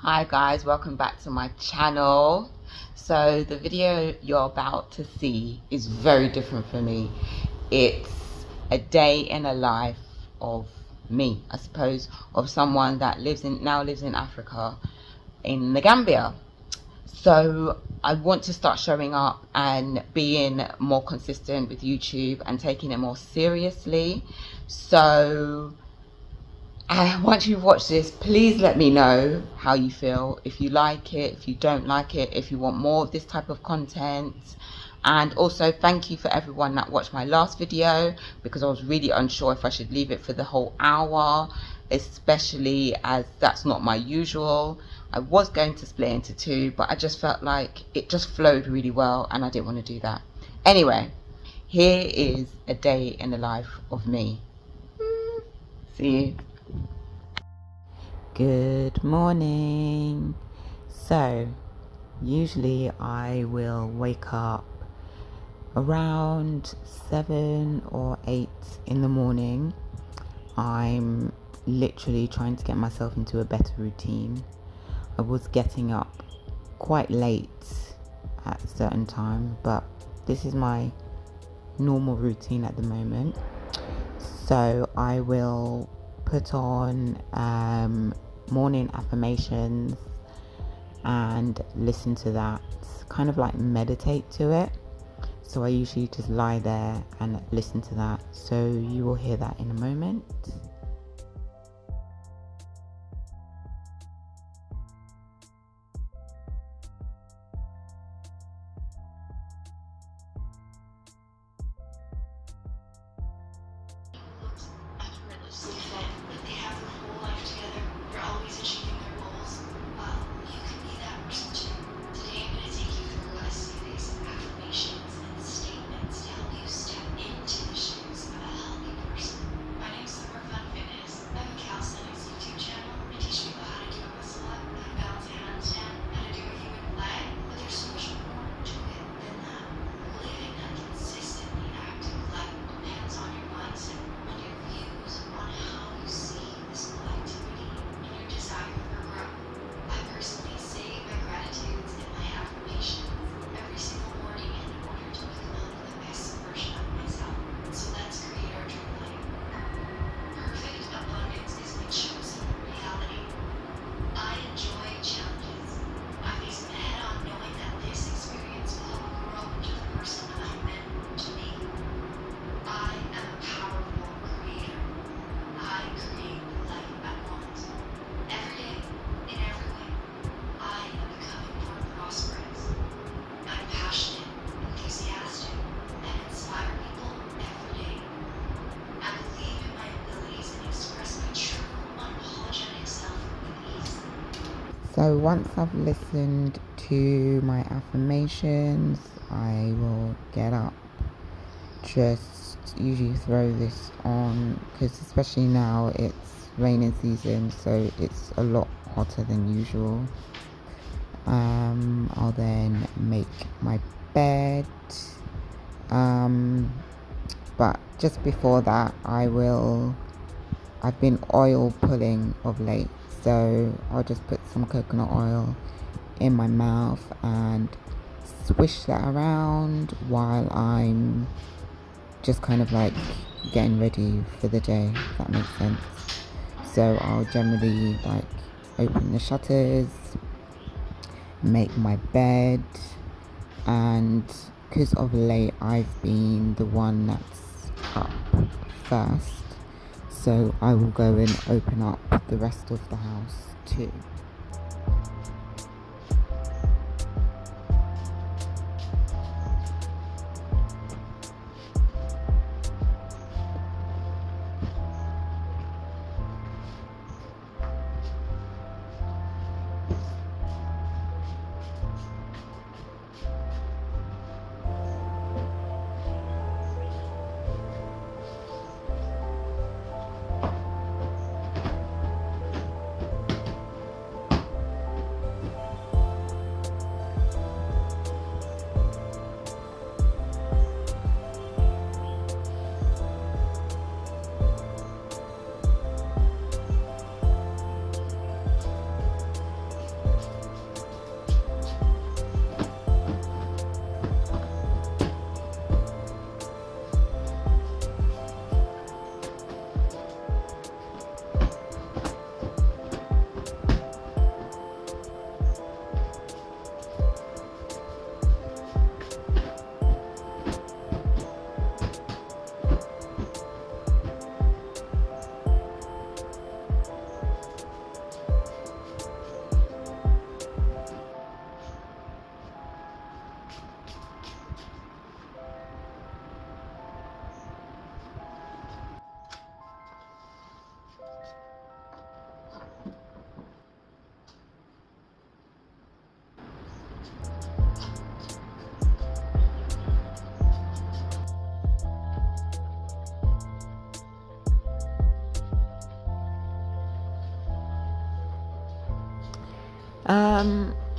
Hi guys, welcome back to my channel. So the video you're about to see is very different for me. It's a day in a life of me, I suppose, of someone that now lives in Africa, in the Gambia. So I want to start showing up and being more consistent with YouTube and taking it more seriously. So once you've watched this, please let me know how you feel, if you like it, if you don't like it, if you want more of this type of content. And also thank you for everyone that watched my last video, because I was really unsure if I should leave it for the whole hour, especially as that's not my usual. I was going to split into two, but I just felt like it just flowed really well and I didn't want to do that. Anyway, here is a day in the life of me. See you. Good morning. So usually I will wake up around 7 or 8 in the morning. I'm literally trying to get myself into a better routine. I was getting up quite late at a certain time, but this is my normal routine at the moment. So I will put on morning affirmations and listen to that, kind of like meditate to it. So I usually just lie there and listen to that. So you will hear that in a moment. So once I've listened to my affirmations, I will get up. Just usually throw this on, because especially now it's raining season, so it's a lot hotter than usual. I'll then make my bed. But just before that, I've been oil pulling of late. So I'll just put some coconut oil in my mouth and swish that around while I'm just kind of like getting ready for the day, if that makes sense. So I'll generally like open the shutters, make my bed, and because of late I've been the one that's up first, so I will go and open up the rest of the house too.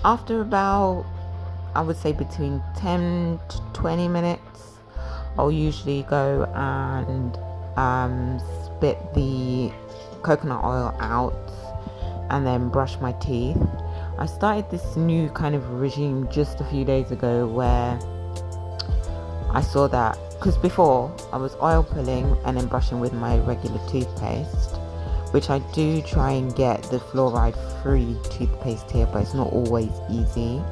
After about, I would say between 10 to 20 minutes, I'll usually go and spit the coconut oil out and then brush my teeth. I started this new kind of regime just a few days ago where I saw that, because before I was oil pulling and then brushing with my regular toothpaste, which I do try and get the fluoride free toothpaste here, but it's not always easy.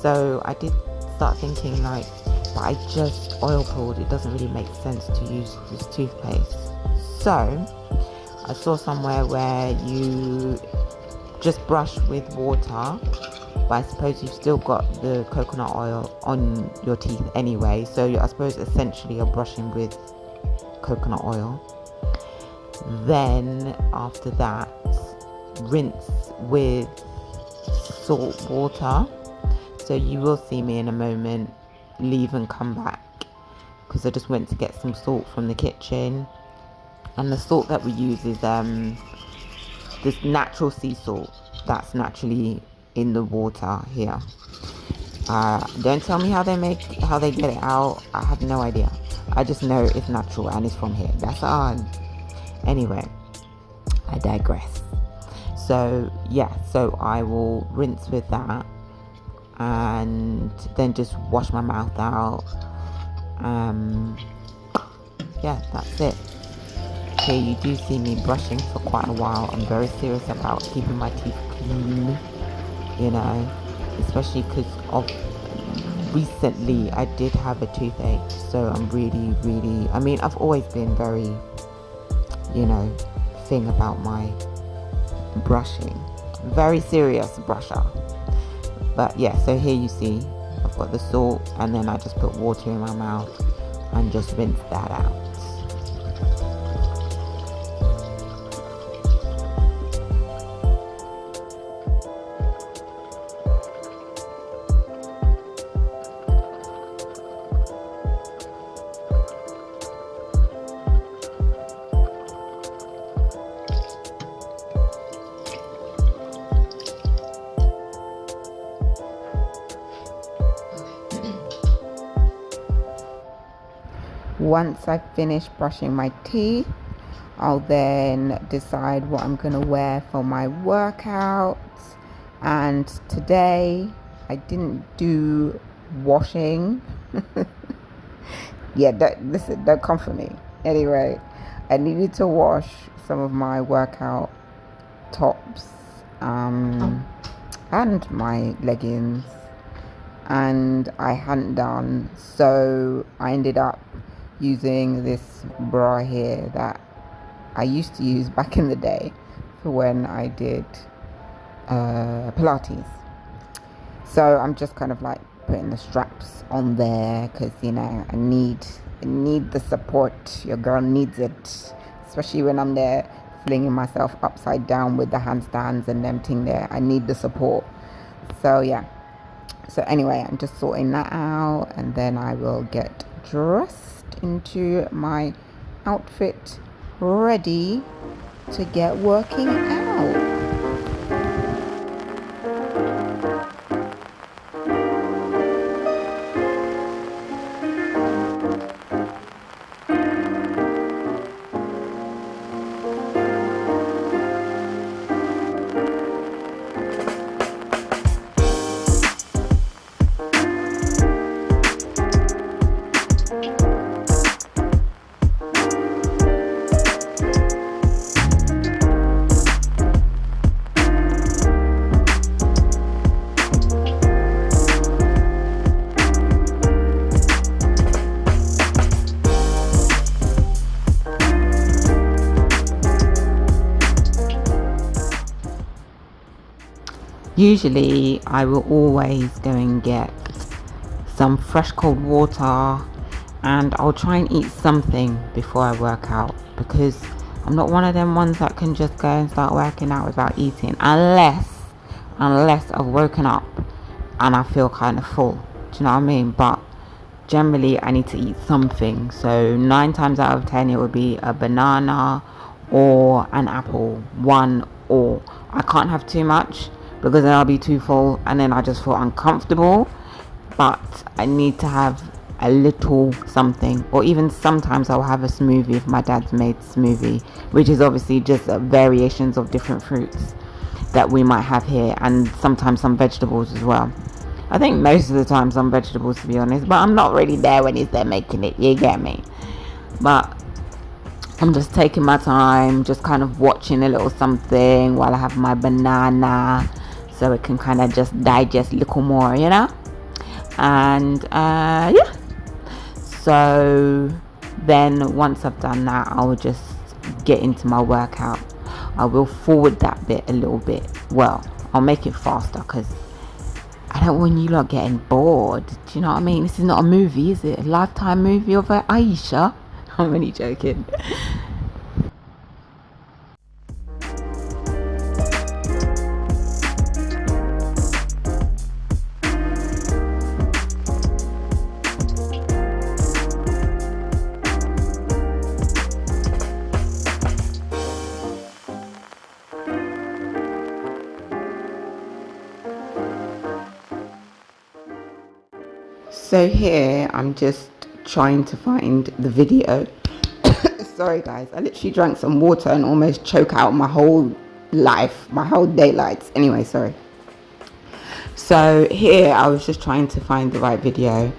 So I did start thinking like, but I just oil pulled, it doesn't really make sense to use this toothpaste. So I saw somewhere where you just brush with water, but I suppose you've still got the coconut oil on your teeth anyway, so I suppose essentially you're brushing with coconut oil. Then after that, rinse with salt water. So you will see me in a moment leave and come back, because I just went to get some salt from the kitchen, and the salt that we use is this natural sea salt that's naturally in the water here. Don't tell me how they get it out. I have no idea. I just know it's natural and it's from here. That's all. Anyway, I digress. So yeah, so I will rinse with that and then just wash my mouth out. Yeah, that's it. Okay, you do see me brushing for quite a while. I'm very serious about keeping my teeth clean, you know, especially because of recently I did have a toothache, so I'm really, I mean, I've always been very, you know, thing about my brushing, very serious brusher. But yeah, so here you see I've got the salt, and then I just put water in my mouth and just rinse that out. Once I finish brushing my teeth, I'll then decide what I'm going to wear for my workout. And today I didn't do washing. Yeah, listen, don't come for me. Anyway, I needed to wash some of my workout tops and my leggings, and I hadn't done, so I ended up using this bra here that I used to use back in the day for when I did Pilates. So I'm just kind of like putting the straps on there because, you know, I need the support. Your girl needs it, especially when I'm there flinging myself upside down with the handstands and everything there. I need the support. So yeah, so anyway, I'm just sorting that out, and then I will get dressed into my outfit, ready to get working out. Usually I will always go and get some fresh cold water, and I'll try and eat something before I work out, because I'm not one of them ones that can just go and start working out without eating, unless I've woken up and I feel kind of full. Do you know what I mean? But generally I need to eat something. So 9 times out of 10 it would be a banana or an apple, one or I can't have too much because then I'll be too full and then I just feel uncomfortable. But I need to have a little something, or even sometimes I'll have a smoothie if my dad's made smoothie, which is obviously just variations of different fruits that we might have here, and sometimes some vegetables as well. I think most of the time some vegetables, to be honest, but I'm not really there when he's there making it, you get me? But I'm just taking my time, just kind of watching a little something while I have my banana, so it can kind of just digest a little more, you know? And yeah, so then once I've done that, I'll just get into my workout. I will forward that bit a little bit. Well, I'll make it faster because I don't want you lot getting bored. Do you know what I mean? This is not a movie, is it? A Lifetime movie of Aisha? I'm only joking. So here I'm just trying to find the video. Sorry guys, I literally drank some water and almost choke out my whole life, my whole daylights. Anyway, sorry. So here I was just trying to find the right video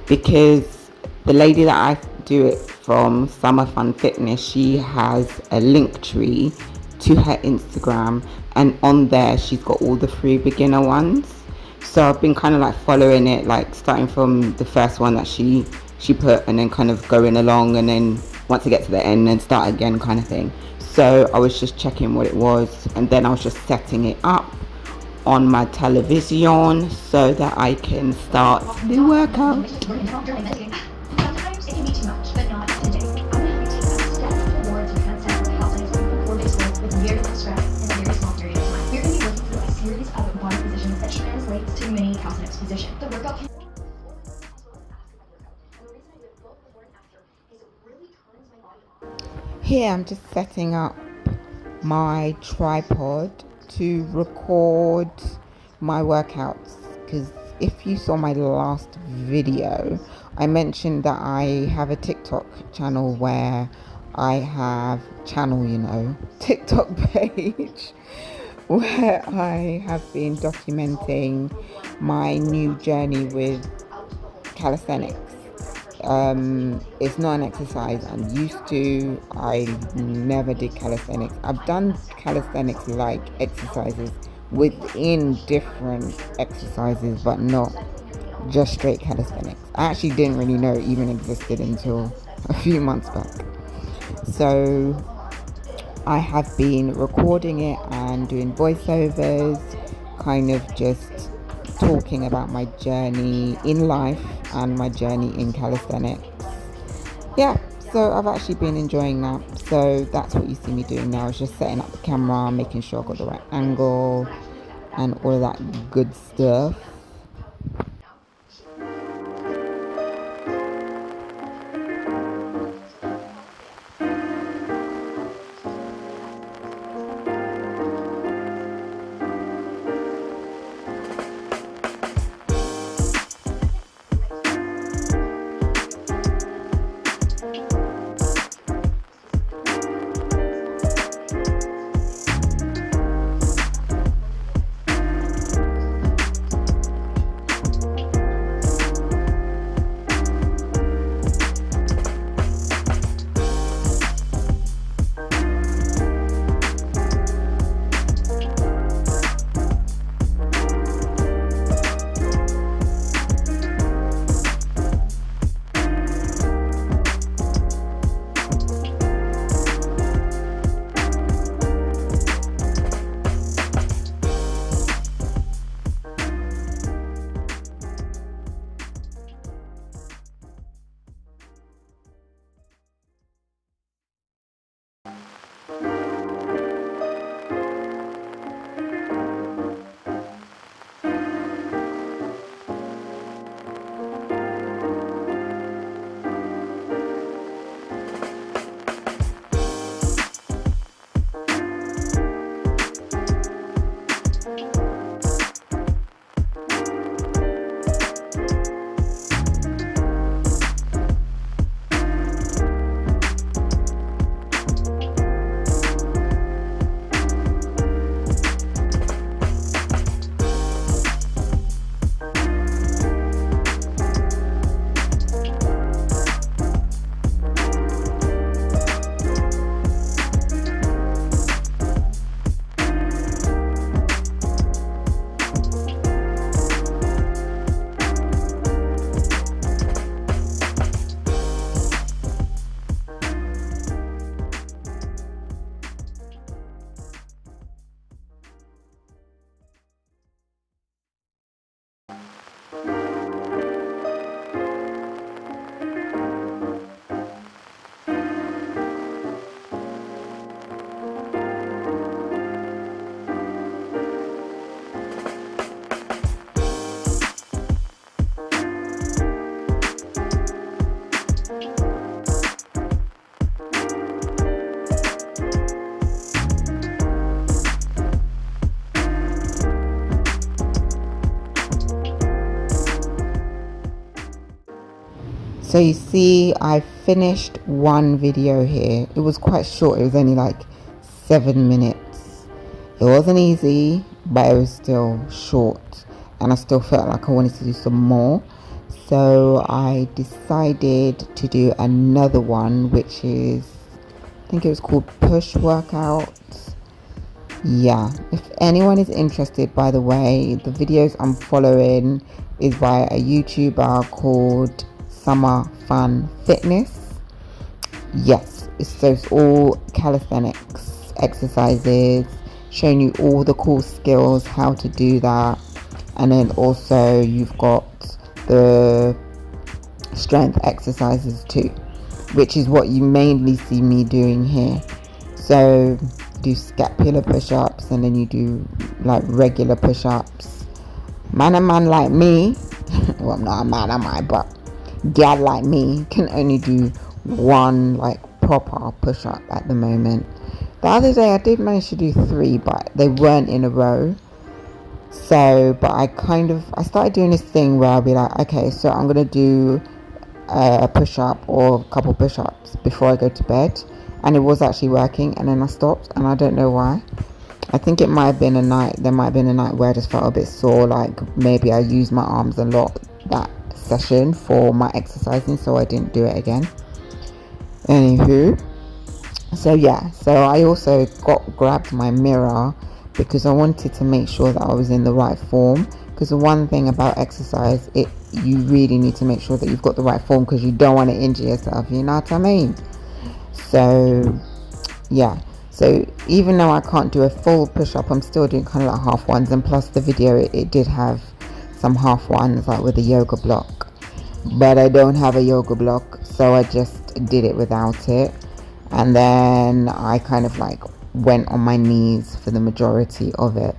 because the lady that I do it from, Summer Fun Fitness, she has a link tree to her Instagram, and on there she's got all the free beginner ones. So I've been kind of like following it, like starting from the first one that she put, and then kind of going along, and then once I get to the end then start again kind of thing. So I was just checking what it was, and then I was just setting it up on my television so that I can start the workout. Sometimes it can be too much, but not today. I'm going to help you take that step towards your handstand or calisthenics movement for this with very little stress in a very small period of time. You're going to be working through a series of body positions that translates to mini calisthenics position. The workout can Here I'm just setting up my tripod to record my workouts, because if you saw my last video, I mentioned that I have a TikTok channel where I have TikTok page where I have been documenting my new journey with calisthenics. It's not an exercise I'm used to. I never did calisthenics. I've done calisthenics like exercises within different exercises, but not just straight calisthenics. I actually didn't really know it even existed until a few months back. So I have been recording it and doing voiceovers, kind of just talking about my journey in life and my journey in calisthenics. Yeah, so I've actually been enjoying that. So that's what you see me doing now, is just setting up the camera, making sure I've got the right angle and all of that good stuff. So you see, I finished one video here. It was quite short. It was only like 7 minutes. It wasn't easy, but it was still short, and I still felt like I wanted to do some more. So I decided to do another one, which is, I think it was called push workout. Yeah, if anyone is interested, by the way, the videos I'm following is by a YouTuber called Summer Fun Fitness. Yes, it's all calisthenics exercises, showing you all the cool skills, how to do that. And then also you've got the strength exercises too, which is what you mainly see me doing here. So do scapular push-ups, and then you do like regular push-ups. Man like me, well, I'm not a man, am I? But gal like me can only do one like proper push-up at the moment. The other day I did manage to do 3, but they weren't in a row. So, but I started doing this thing where I'll be like, okay, so I'm gonna do a push-up or a couple push-ups before I go to bed, and it was actually working, and then I stopped, and I don't know why. I think it might have been a night, there might have been a night where I just felt a bit sore, like maybe I used my arms a lot that session for my exercising, so I didn't do it again. Anywho, so yeah, so I also grabbed my mirror because I wanted to make sure that I was in the right form, because the one thing about exercise, you really need to make sure that you've got the right form, because you don't want to injure yourself, you know what I mean? So yeah, so even though I can't do a full push-up, I'm still doing kind of like half ones, and plus the video it did have some half ones like with a yoga block, but I don't have a yoga block, so I just did it without it. And then I kind of like went on my knees for the majority of it,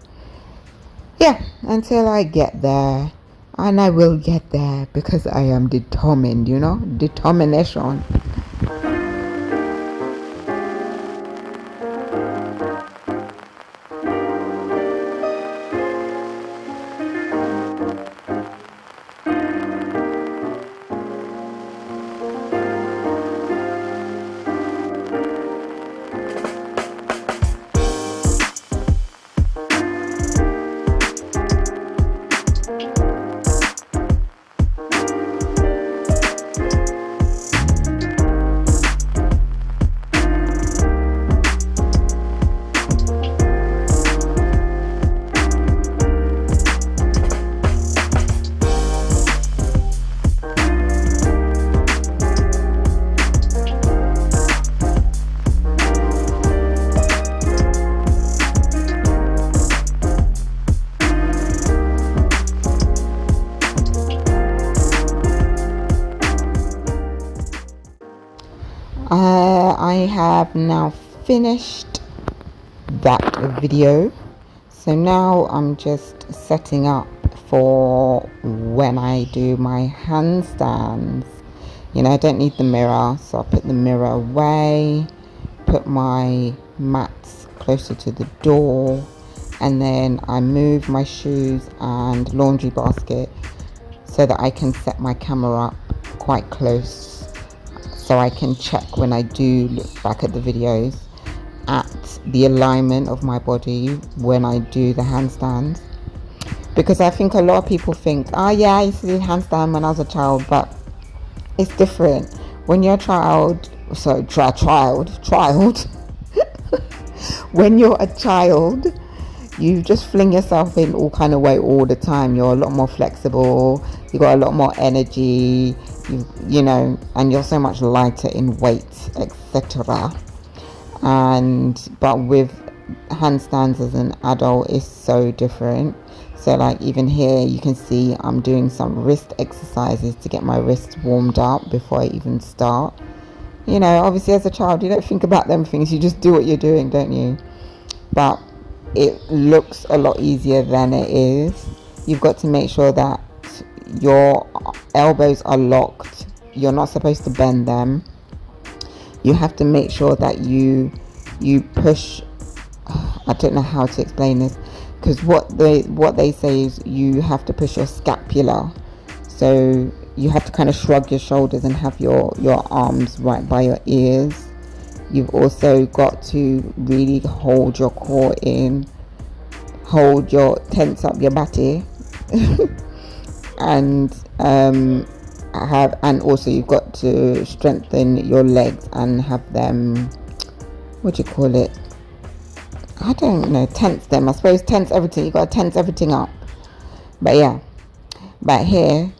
yeah, until I get there. And I will get there, because I am determined, you know, determination. I have now finished that video, so now I'm just setting up for when I do my handstands. You know, I don't need the mirror, so I put the mirror away, put my mats closer to the door, and then I move my shoes and laundry basket so that I can set my camera up quite close, so I can check when I do look back at the videos at the alignment of my body when I do the handstands. Because I think a lot of people think, oh yeah, I used to do handstand when I was a child, but it's different. When you're a child, when you're a child, you just fling yourself in all kind of way all the time. You're a lot more flexible, you got a lot more energy, you know, and you're so much lighter in weight, etc. But with handstands as an adult, it's so different. So like even here you can see I'm doing some wrist exercises to get my wrists warmed up before I even start. You know, obviously as a child you don't think about them things, you just do what you're doing, don't you? But it looks a lot easier than it is. You've got to make sure that your elbows are locked. You're not supposed to bend them. You have to make sure that you push. I don't know how to explain this, because what they say is you have to push your scapula. So you have to kind of shrug your shoulders and have your arms right by your ears. You've also got to really hold your core in, tense up your body, and also you've got to strengthen your legs and have them, what do you call it? I don't know, tense them. I suppose tense everything. You've got to tense everything up. But yeah, but here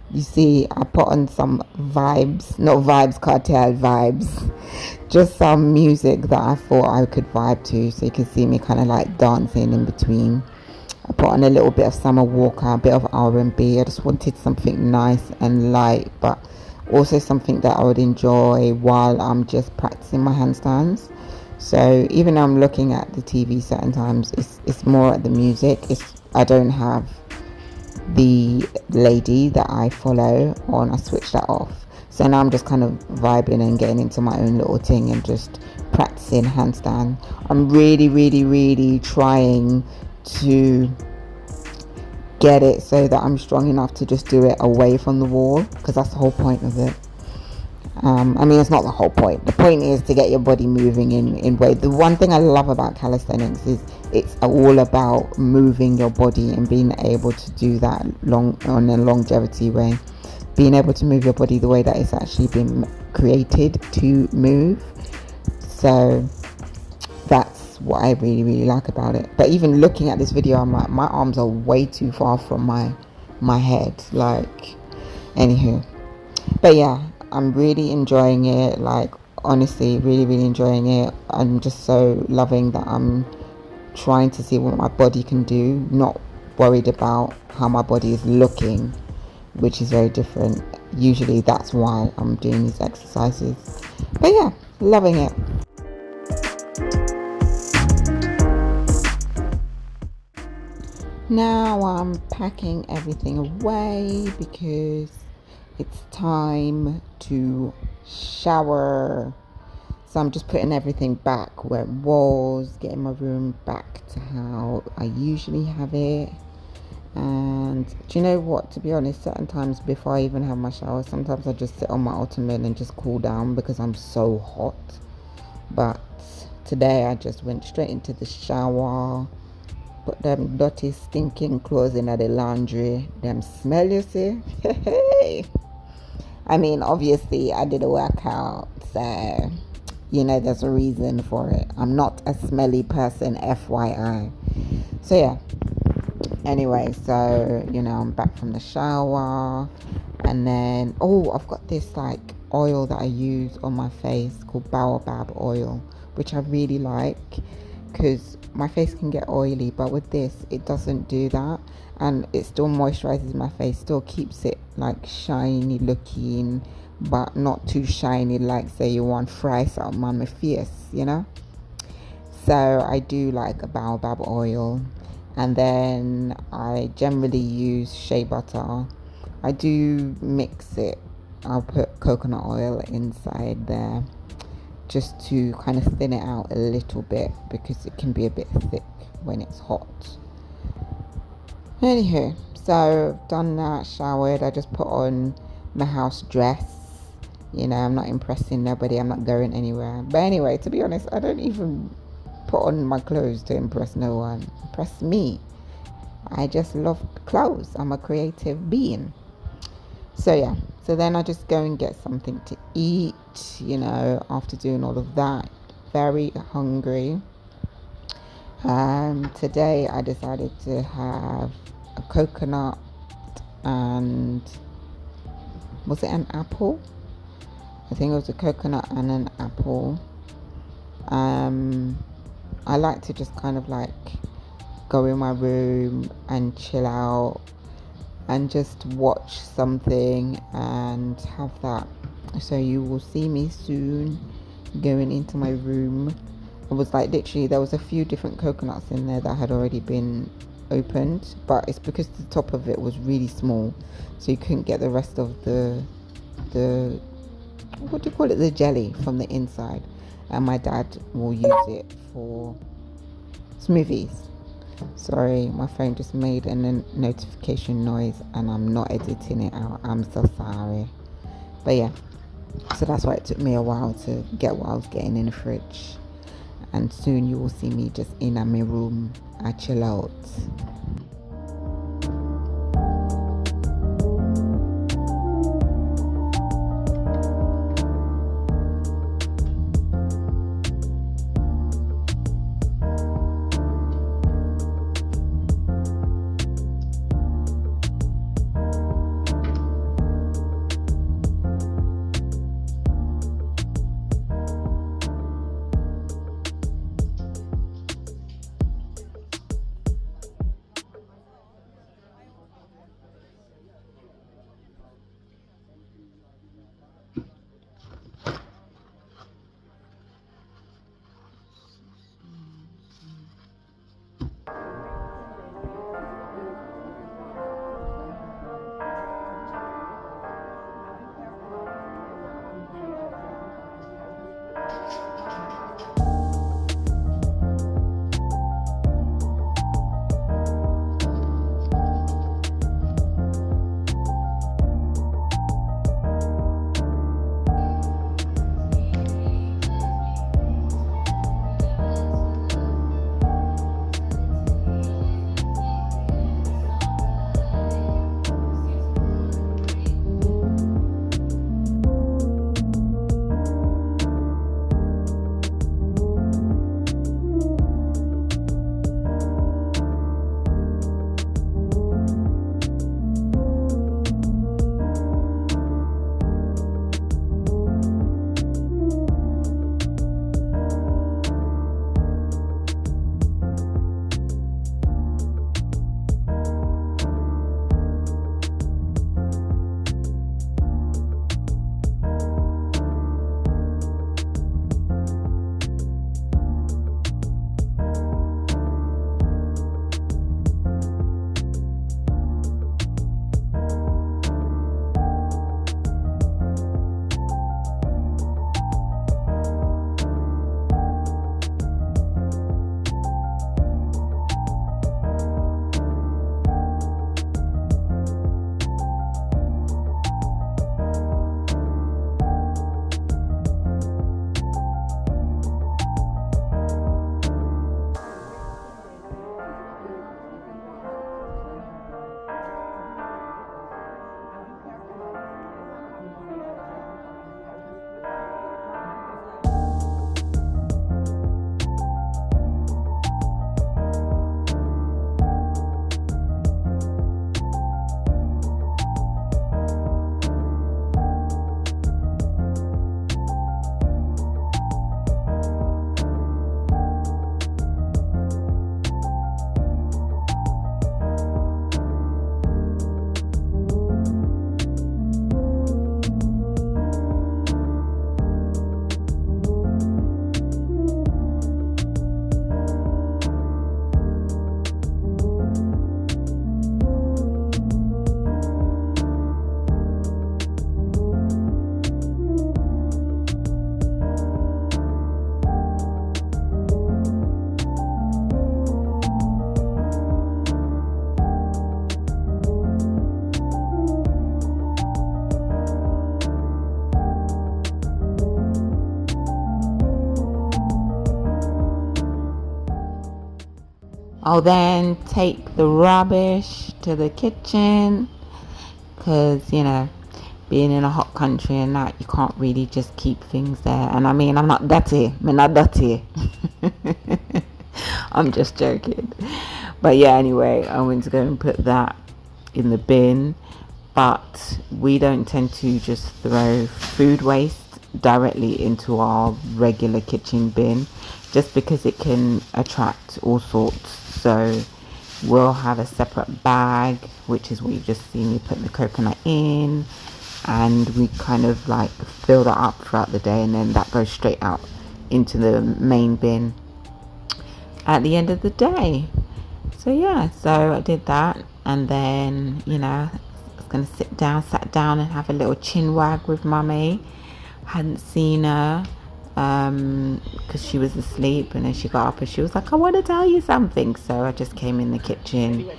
you see I put on some vibes, not vibes cartel vibes, just some music that I thought I could vibe to, so you can see me kind of like dancing in between. I put on a little bit of Summer Walker, a bit of R&B. I just wanted something nice and light, but also something that I would enjoy while I'm just practicing my handstands. So even though I'm looking at the TV certain times, it's more at the music. I don't have the lady that I follow on. I switched that off. So now I'm just kind of vibing and getting into my own little thing and just practicing handstand. I'm really, really, really trying to get it so that I'm strong enough to just do it away from the wall, because that's the whole point of it. I mean, it's not the whole point. The point is to get your body moving in way. The one thing I love about calisthenics is it's all about moving your body and being able to do that on a longevity way. Being able to move your body the way that it's actually been created to move. So that's what I really, really like about it. But even looking at this video, I'm like, my arms are way too far from my head. Like, anywho. But yeah, I'm really enjoying it. Like, honestly, really, really enjoying it. I'm just so loving that I'm trying to see what my body can do, not worried about how my body is looking, which is very different. Usually that's why I'm doing these exercises. But yeah, loving it. Now I'm packing everything away because it's time to shower. So I'm just putting everything back where it was, getting my room back to how I usually have it. And do you know what, to be honest, certain times before I even have my shower, sometimes I just sit on my ottoman and just cool down because I'm so hot. But today I just went straight into the shower, put them dirty stinking clothes in the laundry. Them smell, you see. I mean, obviously I did a workout, so there's a reason for it. I'm not a smelly person, FYI. So yeah, anyway, so I'm back from the shower, and then I've got this like oil that I use on my face called baobab oil, which I really like because my face can get oily, but with this it doesn't do that, and it still moisturizes my face, still keeps it like shiny looking, but not too shiny like say you want fry something on my face, so I do like a baobab oil. And then I generally use shea butter. I do mix it. I'll put coconut oil inside there just to kind of thin it out a little bit because it can be a bit thick when it's hot. Anywho, so I've done that, showered. I just put on my house dress. I'm not impressing nobody. I'm not going anywhere. But anyway, to be honest, I don't even put on my clothes to impress no one. Impress me. I just love clothes. I'm a creative being. So yeah, so then I just go and get something to eat, after doing all of that. Very hungry. Today I decided to have a coconut and was it an apple? I think it was a coconut and an apple. I like to just kind of like go in my room and chill out and just watch something and have that. So you will see me soon going into my room. It was like literally there was a few different coconuts in there that had already been opened, but it's because the top of it was really small, so you couldn't get the rest of the what do you call it, the jelly from the inside, and my dad will use it for smoothies. Sorry, my phone just made a notification noise and I'm not editing it out. I'm so sorry. But yeah, so that's why it took me a while to get what I was getting in the fridge. And soon you will see me just in my room. I chill out. I'll then take the rubbish to the kitchen because, you know, being in a hot country and that, you can't really just keep things there. And I mean, I'm not dirty. I'm not dirty. I'm just joking. But yeah, anyway, I went to go and put that in the bin. But we don't tend to just throw food waste directly into our regular kitchen bin, just because it can attract all sorts. So we'll have a separate bag, which is what you've just seen me put the coconut in, and we kind of like fill that up throughout the day, and then that goes straight out into the main bin at the end of the day. So yeah, so I did that, and then, you know, gonna sat down and have a little chin wag with mummy. Hadn't seen her because she was asleep, and then she got up and she was like, I want to tell you something. So I just came in the kitchen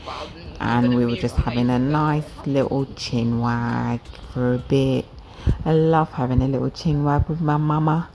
and we were just having a nice little chin wag for a bit. I love having a little chin wag with my mama.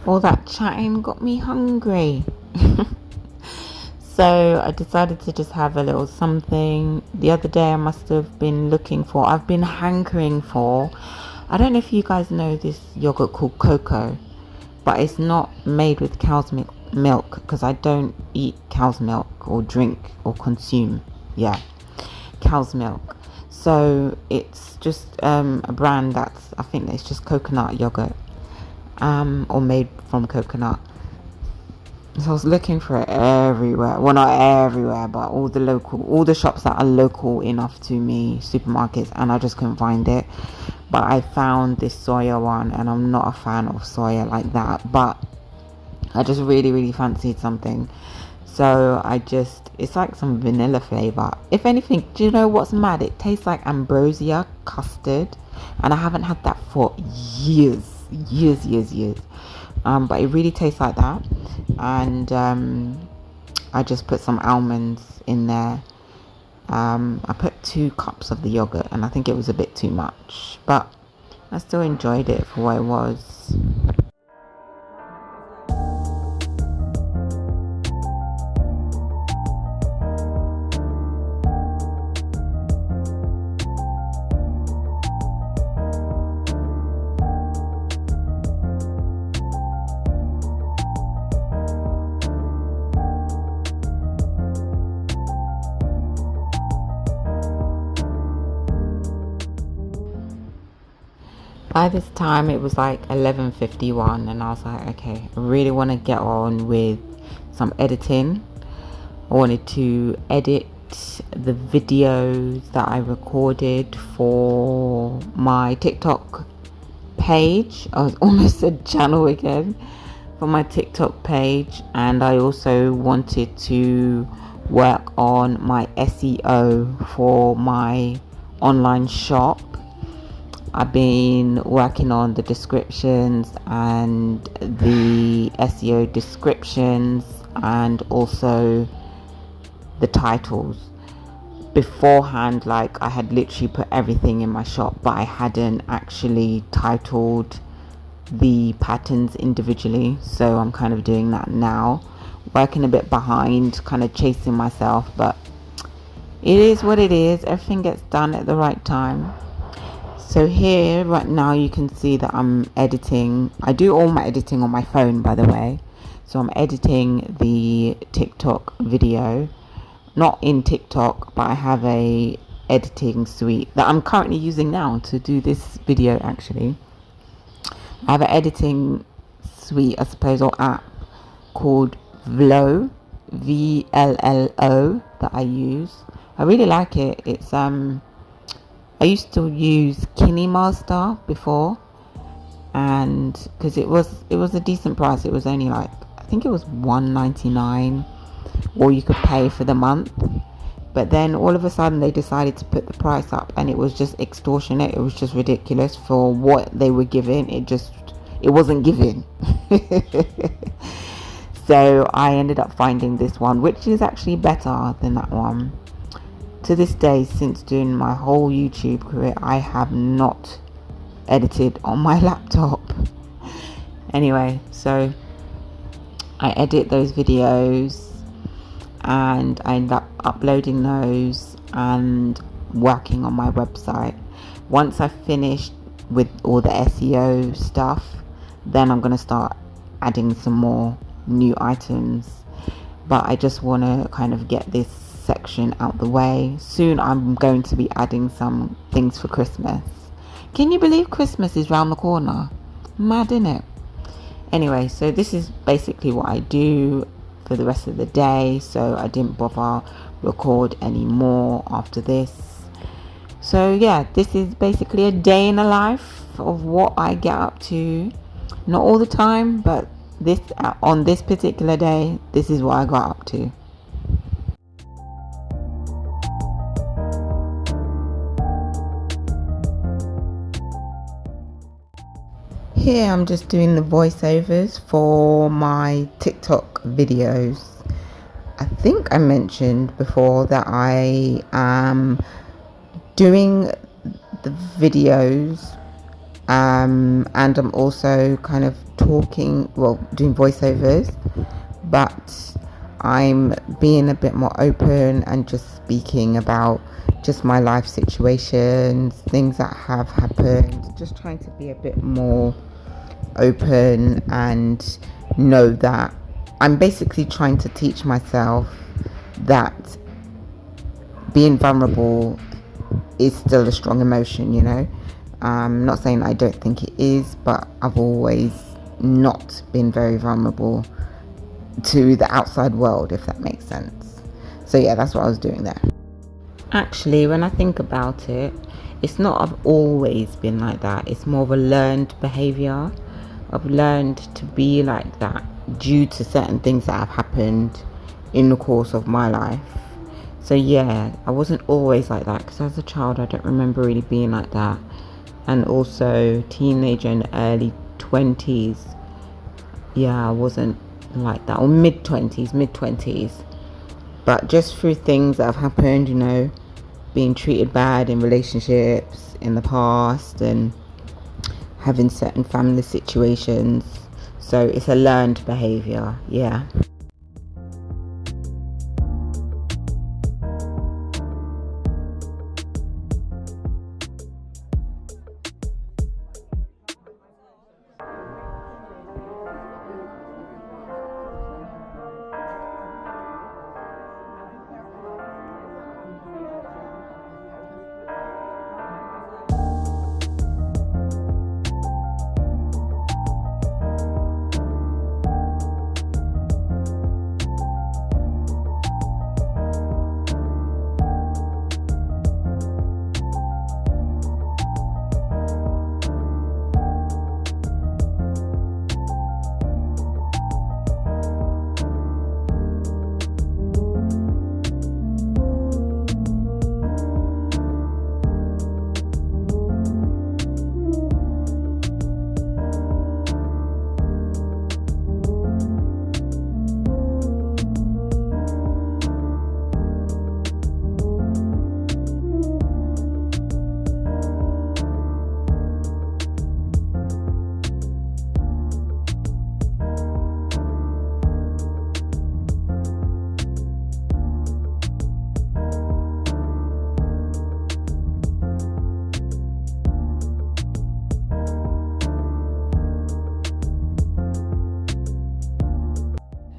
All that chatting got me hungry. So I decided to just have a little something. The other day I must have been I've been hankering for, I don't know if you guys know this yogurt called Cocoa, but it's not made with cow's milk, because I don't eat cow's milk or drink or consume cow's milk. So it's just a brand I think it's just coconut yogurt, or made from coconut. So I was looking for it everywhere. Well, not everywhere, but all the shops that are local enough to me, supermarkets, and I just couldn't find it. But I found this soya one, and I'm not a fan of soya like that, but I just really fancied something. So it's like some vanilla flavor. If anything, do you know what's mad? It tastes like ambrosia custard, and I haven't had that for years. But it really tastes like that. And I just put some almonds in there. I put 2 cups of the yogurt, and I think it was a bit too much, but I still enjoyed it for what it was. By this time it was like 11:51, and I was like, okay, I really want to get on with some editing. I wanted to edit the videos that I recorded for my TikTok page. I was almost said channel again. For my TikTok page, and I also wanted to work on my SEO for my online shop. I've been working on the descriptions and the SEO descriptions, and also the titles. Beforehand, like, I had literally put everything in my shop, but I hadn't actually titled the patterns individually. So I'm kind of doing that now, working a bit behind, kind of chasing myself, but it is what it is. Everything gets done at the right time. So here right now you can see that I'm editing. I do all my editing on my phone, by the way. So I'm editing the TikTok video, not in TikTok, but I have a editing suite that I'm currently using now to do this video. Actually, I have an editing suite, I suppose, or app called Vllo, VLLO, that I use. I really like it. It's I used to use KineMaster before, and because it was a decent price. It was only like, I think it was $1.99, or you could pay for the month. But then all of a sudden they decided to put the price up, and it was just extortionate. It was just ridiculous for what they were giving. It wasn't giving. So I ended up finding this one, which is actually better than that one. To this day, since doing my whole YouTube career, I have not edited on my laptop. Anyway, so I edit those videos, and I end up uploading those and working on my website. Once I've finished with all the SEO stuff, then I'm going to start adding some more new items. but I just want to kind of get this section out the way. Soon I'm going to be adding some things for Christmas. Can you believe Christmas is round the corner? Mad, innit? Anyway, so this is basically what I do for the rest of the day, so I didn't bother record anymore after this. So yeah, this is basically a day in the life of what I get up to. Not all the time, but this on this particular day, this is what I got up to. Here I'm just doing the voiceovers for my TikTok videos. I think I mentioned before that I am doing the videos and I'm also kind of doing voiceovers, but I'm being a bit more open and just speaking about just my life situations, things that have happened, just trying to be a bit more open and know that I'm basically trying to teach myself that being vulnerable is still a strong emotion, you know. I'm not saying I don't think it is, but I've always not been very vulnerable to the outside world, if that makes sense. So yeah, that's what I was doing there. Actually, when I think about it, it's not I've always been like that. It's more of a learned behavior. I've learned to be like that due to certain things that have happened in the course of my life. So yeah, I wasn't always like that, because as a child I don't remember really being like that. And also teenager and early 20s, yeah, I wasn't like that. Or mid 20s. But just through things that have happened, you know, being treated bad in relationships in the past and having certain family situations. So it's a learned behavior, yeah.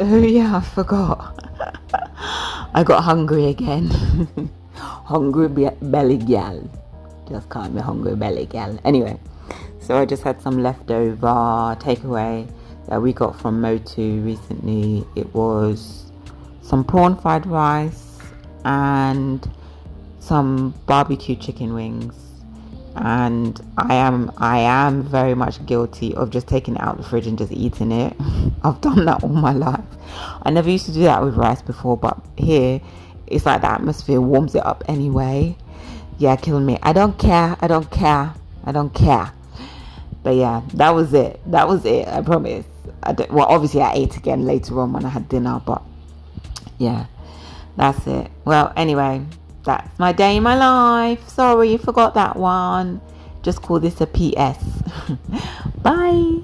Oh yeah, I forgot. I got hungry again. Hungry belly gal. Just call me hungry belly gal. Anyway, so I just had some leftover takeaway that we got from Motu recently. It was some prawn fried rice and some barbecue chicken wings. And I am very much guilty of just taking it out of the fridge and just eating it. I've done that all my life. I never used to do that with rice before, but here it's like the atmosphere warms it up anyway. Yeah, killing me. I don't care. But yeah, that was it. I promise. Well, obviously I ate again later on when I had dinner, but yeah, that's it. Well, anyway, that's my day in my life. Sorry, you forgot that one. Just call this a PS. Bye.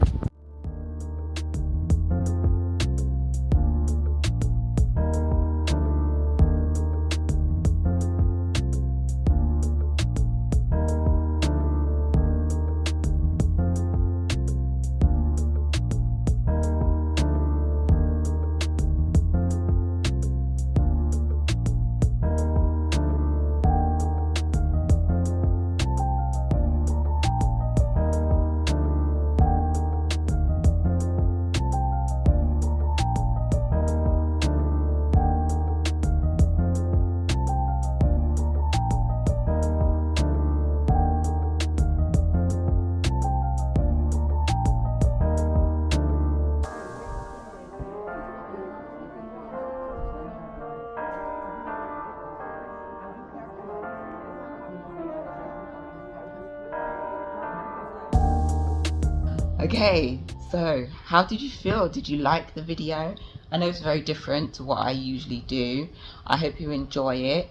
Okay, so how did you feel? Did you like the video? I know it's very different to what I usually do. I hope you enjoy it.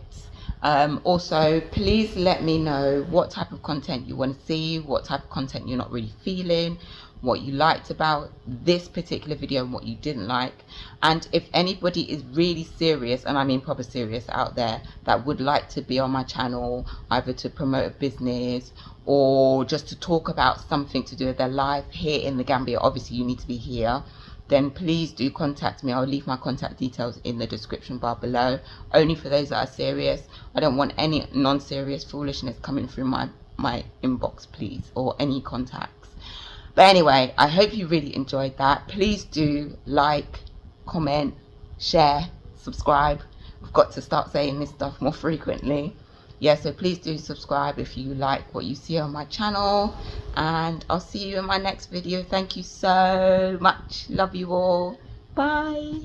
Also, please let me know what type of content you want to see, what type of content you're not really feeling, what you liked about this particular video and what you didn't like. And if anybody is really serious, and I mean proper serious out there, that would like to be on my channel, either to promote a business or just to talk about something to do with their life here in the Gambia, obviously you need to be here, then please do contact me. I'll leave my contact details in the description bar below, only for those that are serious. I don't want any non-serious foolishness coming through my inbox, please, or any contacts. But anyway, I hope you really enjoyed that. Please do like, comment, share, subscribe. I've got to start saying this stuff more frequently. Yeah, so please do subscribe if you like what you see on my channel, and I'll see you in my next video. Thank you so much. Love you all. Bye.